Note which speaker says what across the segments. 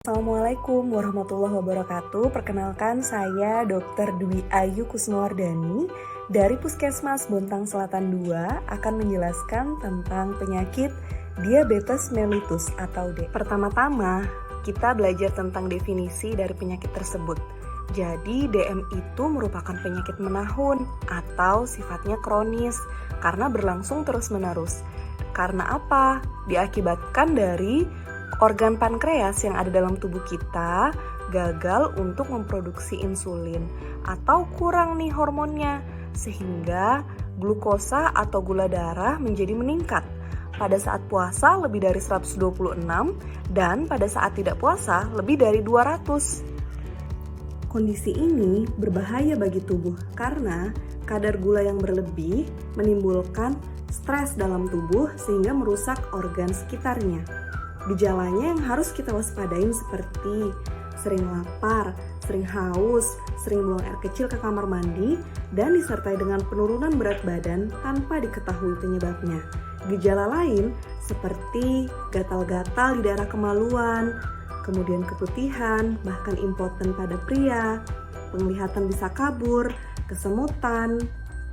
Speaker 1: Assalamualaikum warahmatullahi wabarakatuh. Perkenalkan saya Dr. Dwi Ayu Kusnowardani dari Puskesmas Bontang Selatan 2 akan menjelaskan tentang penyakit diabetes mellitus atau D. Pertama-tama, kita belajar tentang definisi dari penyakit tersebut. Jadi DM itu merupakan penyakit menahun atau sifatnya kronis karena berlangsung terus-menerus. Karena apa? Diakibatkan dari organ pankreas yang ada dalam tubuh kita gagal untuk memproduksi insulin atau kurang nih hormonnya, sehingga glukosa atau gula darah menjadi meningkat. Pada saat puasa lebih dari 126 dan pada saat tidak puasa lebih dari 200. Kondisi ini berbahaya bagi tubuh karena kadar gula yang berlebih menimbulkan stres dalam tubuh sehingga merusak organ sekitarnya. Gejalanya yang harus kita waspadain seperti sering lapar, sering haus, sering buang air kecil ke kamar mandi, dan disertai dengan penurunan berat badan tanpa diketahui penyebabnya. Gejala lain seperti gatal-gatal di daerah kemaluan, kemudian keputihan, bahkan impoten pada pria, penglihatan bisa kabur, kesemutan,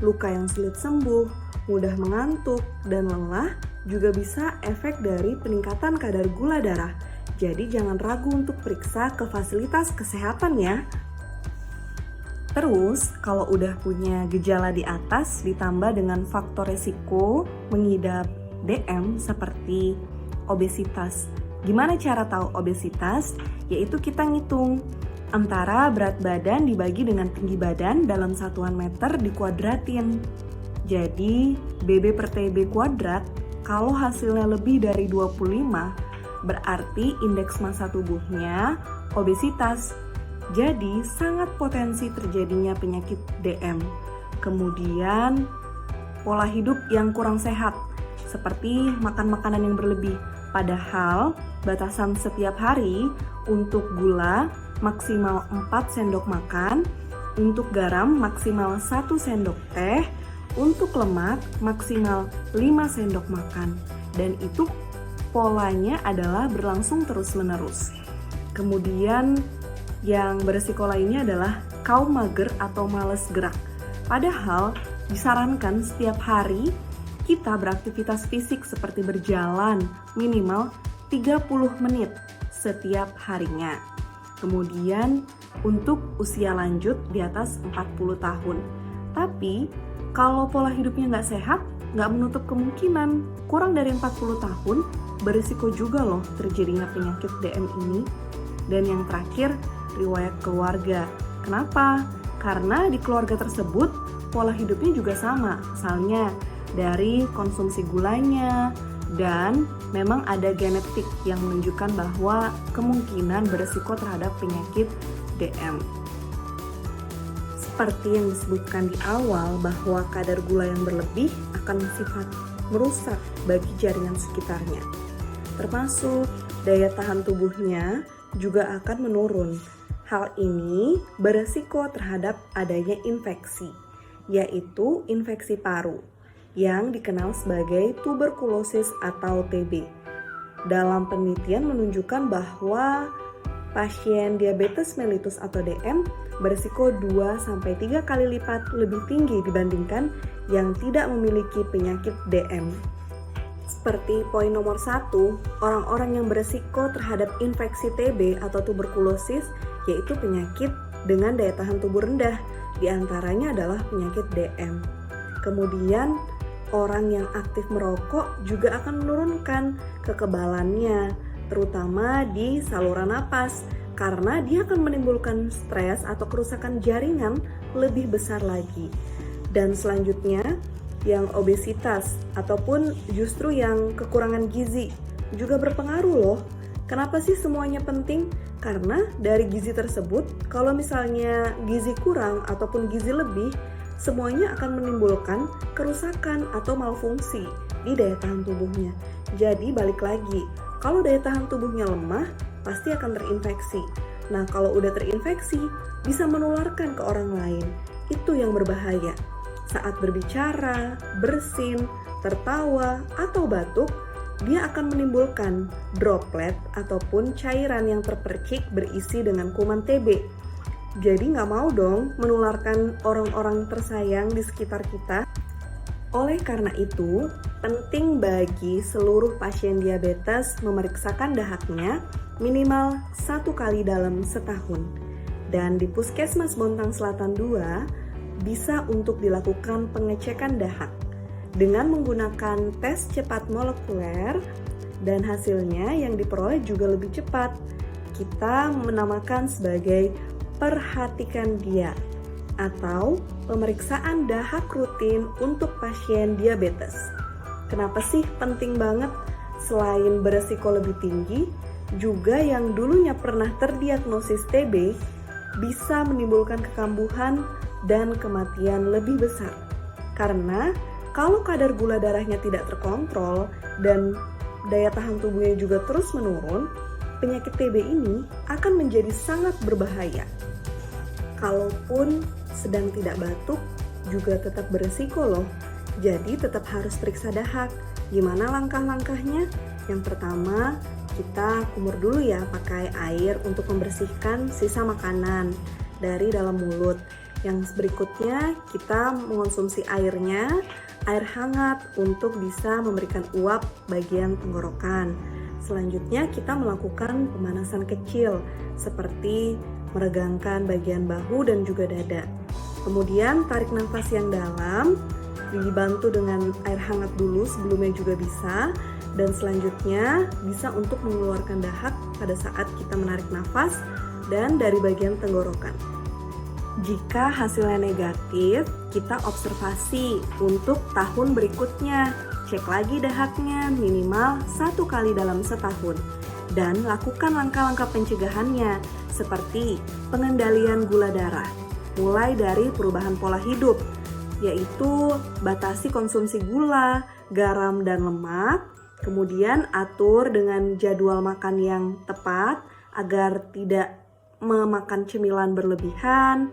Speaker 1: luka yang sulit sembuh, mudah mengantuk, dan lelah juga bisa efek dari peningkatan kadar gula darah. Jadi jangan ragu untuk periksa ke fasilitas kesehatan ya. Terus, kalau udah punya gejala di atas ditambah dengan faktor resiko mengidap DM seperti obesitas. Gimana cara tahu obesitas? Yaitu kita ngitung antara berat badan dibagi dengan tinggi badan dalam satuan meter dikuadratin. Jadi, BB per TB kuadrat kalau hasilnya lebih dari 25, berarti indeks massa tubuhnya obesitas. Jadi, sangat potensi terjadinya penyakit DM. Kemudian, pola hidup yang kurang sehat, seperti makan makanan yang berlebih. Padahal, batasan setiap hari untuk gula maksimal 4 sendok makan, untuk garam maksimal 1 sendok teh, untuk lemak maksimal 5 sendok makan, dan itu polanya adalah berlangsung terus-menerus. Kemudian yang beresiko lainnya adalah kaum mager atau malas gerak. Padahal disarankan setiap hari kita beraktivitas fisik seperti berjalan minimal 30 menit setiap harinya. Kemudian untuk usia lanjut di atas 40 tahun. Tapi kalau pola hidupnya nggak sehat, nggak menutup kemungkinan kurang dari 40 tahun berisiko juga loh terjadinya penyakit DM ini. Dan yang terakhir, riwayat keluarga. Kenapa? Karena di keluarga tersebut pola hidupnya juga sama, misalnya dari konsumsi gulanya, dan memang ada genetik yang menunjukkan bahwa kemungkinan berisiko terhadap penyakit DM. Seperti yang disebutkan di awal bahwa kadar gula yang berlebih akan bersifat merusak bagi jaringan sekitarnya. Termasuk daya tahan tubuhnya juga akan menurun. Hal ini beresiko terhadap adanya infeksi, yaitu infeksi paru yang dikenal sebagai tuberkulosis atau TB. Dalam penelitian menunjukkan bahwa pasien diabetes mellitus atau DM berisiko 2-3 kali lipat lebih tinggi dibandingkan yang tidak memiliki penyakit DM. Seperti poin nomor 1, orang-orang yang berisiko terhadap infeksi TB atau tuberkulosis yaitu penyakit dengan daya tahan tubuh rendah, diantaranya adalah penyakit DM. Kemudian, orang yang aktif merokok juga akan menurunkan kekebalannya, terutama di saluran napas, karena dia akan menimbulkan stres atau kerusakan jaringan lebih besar lagi. Dan selanjutnya, yang obesitas ataupun justru yang kekurangan gizi juga berpengaruh loh. Kenapa sih semuanya penting? Karena dari gizi tersebut, kalau misalnya gizi kurang ataupun gizi lebih, semuanya akan menimbulkan kerusakan atau malfungsi di daya tahan tubuhnya. Jadi balik lagi, kalau daya tahan tubuhnya lemah, pasti akan terinfeksi. Nah, kalau udah terinfeksi, bisa menularkan ke orang lain. Itu yang berbahaya. Saat berbicara, bersin, tertawa, atau batuk, dia akan menimbulkan droplet ataupun cairan yang terpercik berisi dengan kuman TB. Jadi nggak mau dong menularkan orang-orang tersayang di sekitar kita. Oleh karena itu, penting bagi seluruh pasien diabetes memeriksakan dahaknya minimal 1 kali dalam setahun. Dan di Puskesmas Bontang Selatan 2 bisa untuk dilakukan pengecekan dahak dengan menggunakan tes cepat molekuler, dan hasilnya yang diperoleh juga lebih cepat. Kita menamakan sebagai perhatikan dia atau pemeriksaan dahak rutin untuk pasien diabetes. Kenapa sih penting banget? Selain beresiko lebih tinggi, juga yang dulunya pernah terdiagnosis TB bisa menimbulkan kekambuhan dan kematian lebih besar. Karena kalau kadar gula darahnya tidak terkontrol dan daya tahan tubuhnya juga terus menurun, penyakit TB ini akan menjadi sangat berbahaya. Kalaupun sedang tidak batuk, juga tetap beresiko loh. Jadi tetap harus periksa dahak. Gimana langkah-langkahnya? Yang pertama, kita kumur dulu ya pakai air untuk membersihkan sisa makanan dari dalam mulut. Yang berikutnya, kita mengonsumsi airnya, air hangat untuk bisa memberikan uap bagian tenggorokan. Selanjutnya, kita melakukan pemanasan kecil seperti meregangkan bagian bahu dan juga dada. Kemudian tarik nafas yang dalam, dibantu dengan air hangat dulu sebelumnya juga bisa. Dan selanjutnya bisa untuk mengeluarkan dahak pada saat kita menarik nafas dan dari bagian tenggorokan. Jika hasilnya negatif, kita observasi untuk tahun berikutnya. Cek lagi dahaknya minimal 1 kali dalam setahun. Dan lakukan langkah-langkah pencegahannya seperti pengendalian gula darah. Mulai dari perubahan pola hidup, yaitu batasi konsumsi gula, garam, dan lemak. Kemudian atur dengan jadwal makan yang tepat agar tidak memakan cemilan berlebihan,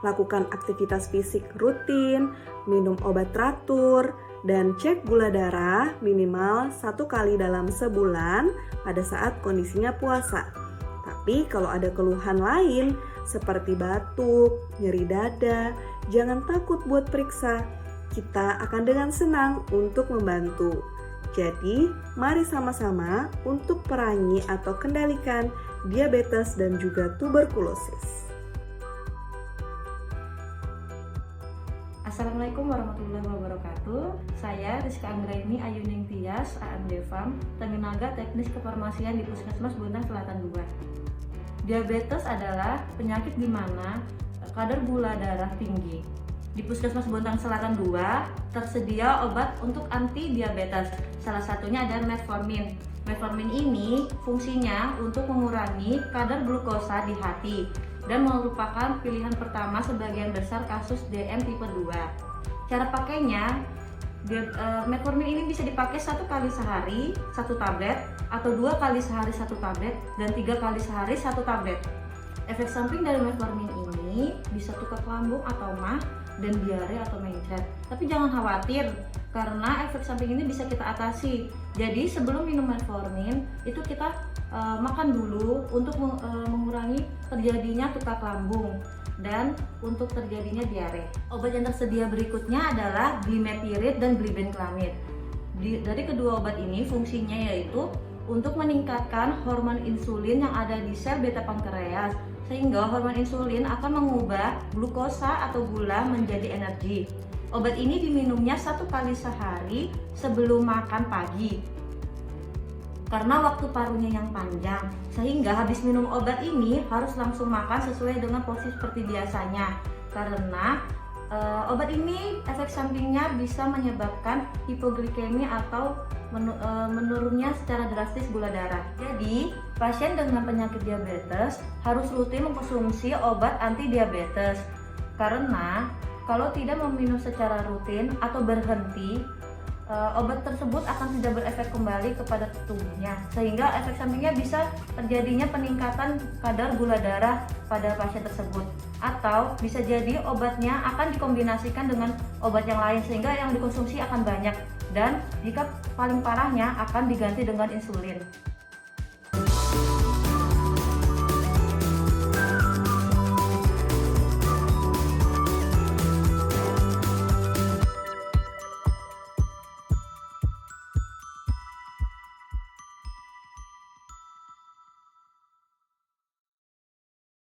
Speaker 1: lakukan aktivitas fisik rutin, minum obat teratur, dan cek gula darah minimal 1 kali dalam sebulan pada saat kondisinya puasa. Tapi kalau ada keluhan lain seperti batuk, nyeri dada, jangan takut buat periksa. Kita akan dengan senang untuk membantu. Jadi, mari sama-sama untuk perangi atau kendalikan diabetes dan juga tuberkulosis.
Speaker 2: Assalamualaikum warahmatullahi wabarakatuh. Saya Rizka Anggraini Ayuning Tias, AMD Farm, tenaga teknis kefarmasian di Puskesmas Bontang Selatan 2. Diabetes adalah penyakit di mana kadar gula darah tinggi. Di Puskesmas Bontang Selatan 2 tersedia obat untuk anti diabetes. Salah satunya adalah metformin. Metformin ini fungsinya untuk mengurangi kadar glukosa di hati dan merupakan pilihan pertama sebagian besar kasus DM tipe 2. Cara pakainya, metformin ini bisa dipakai 1 kali sehari 1 tablet atau 2 kali sehari 1 tablet dan 3 kali sehari 1 tablet. Efek samping dari metformin ini bisa tukar lambung atau mah dan diare atau mencret. Tapi jangan khawatir karena efek samping ini bisa kita atasi. Jadi sebelum minum metformin itu kita makan dulu untuk mengurangi terjadinya tukar lambung dan untuk terjadinya diare. Obat yang tersedia berikutnya adalah glimepirid dan glibenclamid. Dari kedua obat ini fungsinya yaitu untuk meningkatkan hormon insulin yang ada di sel beta pankreas, sehingga hormon insulin akan mengubah glukosa atau gula menjadi energi. Obat ini diminumnya 1 kali sehari sebelum makan pagi. Karena waktu parunya yang panjang, sehingga habis minum obat ini harus langsung makan sesuai dengan porsi seperti biasanya. Karena obat ini efek sampingnya bisa menyebabkan hipoglikemi atau menurunnya secara drastis gula darah. Jadi, pasien dengan penyakit diabetes harus rutin mengkonsumsi obat anti diabetes. Karena kalau tidak meminum secara rutin atau berhenti, obat tersebut akan tidak berefek kembali kepada tubuhnya, sehingga efek sampingnya bisa terjadinya peningkatan kadar gula darah pada pasien tersebut, atau bisa jadi obatnya akan dikombinasikan dengan obat yang lain sehingga yang dikonsumsi akan banyak, dan jika paling parahnya akan diganti dengan insulin.